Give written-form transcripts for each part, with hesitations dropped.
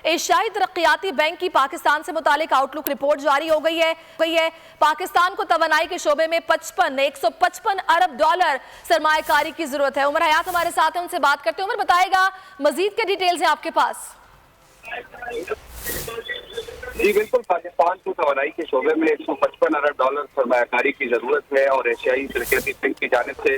एशियाई तरक्याती बैंक की पाकिस्तान से मुतालिक आउटलुक रिपोर्ट जारी हो गई है। पाकिस्तान को तवानाई के शोबे में 155 अरब डॉलर सरमायाकारी की जरूरत है। उमर हयात हमारे साथ हैं, उनसे बात करते हैं। उमर, बताएगा मजीद क्या डिटेल्स हैं आपके पास? जी बिल्कुल, पाकिस्तान को तवानाई के शोबे में 155 अरब डॉलर सरमायाकारी की जरूरत है और एशियाई तरक्याती बैंक की जानिब से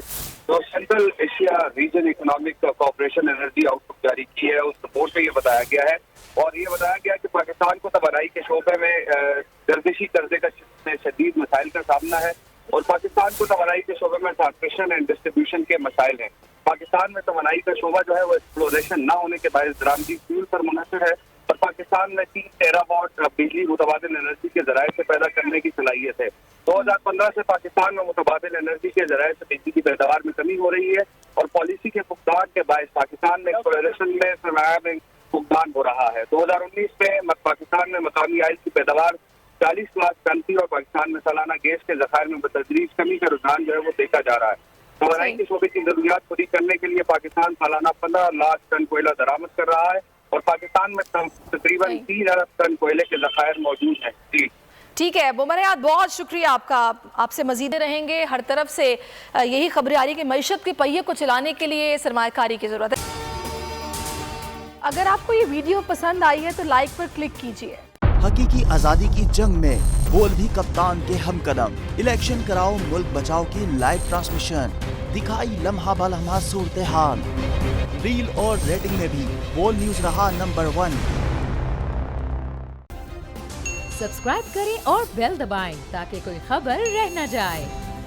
जो central Asia region economic corporation energy outlook जारी की है, उस रिपोर्ट में ये बताया गया है और ये बताया गया कि पाकिस्तान को तवानाई के शोबे में गर्दिशी कर्जे का शदीद मसाइल का सामना है और पाकिस्तान को तवानाई के शोबे में ट्रांसमिशन एंड डिस्ट्रीब्यूशन के मसाइल हैं। पाकिस्तान में तवानाई का शोबा जो है वो एक्सप्लोरेशन न होने के बायस दरामदी फ्यूल पर मुनहसर है और पाकिस्तान में 3 टेरावाट बिजली मुतबादिल एनर्जी के जराये से पैदा करने की सलाहियत है। 2015 से पाकिस्तान में मुतबादिल एनर्जी के जराये से बिजली की पैदावार में कमी हो रही है और पॉलिसी के फुकदान के बायस पाकिस्तान में एक्सप्लोरेशन में सरमाया में फुकदान हो रहा है। 2019 में पाकिस्तान में मकामी आयल की पैदावार 40 लाख टन थी और पाकिस्तान में सालाना गैस के जखायर में बतदरीज कमी का रुझान जो है वो देखा जा रहा है। तवानाई के शोबे की जरूरियात पूरी करने के लिए पाकिस्तान सालाना 15 लाख टन कोयला दरामद कर रहा है और पाकिस्तान में तकरीबन 3 अरब टन कोयले के जखायर मौजूद हैं। जी ठीक है उमर हयात, बहुत शुक्रिया आपका। आपसे मजीद रहेंगे। हर तरफ से यही खबरें आ रही कि मईशत के पहिए को चलाने के लिए सरमायाकारी की जरूरत है। अगर आपको ये वीडियो पसंद आई है तो लाइक पर क्लिक कीजिए। हकीकी आजादी की जंग में बोल भी कप्तान के हम कदम। इलेक्शन कराओ मुल्क बचाओ की लाइव ट्रांसमिशन, दिखाई लम्हा बलम्हा सूरत हाल। रील और रेटिंग में भी बोल न्यूज रहा नंबर 1। सब्सक्राइब करें और बेल दबाएं ताकि कोई खबर रह न जाए।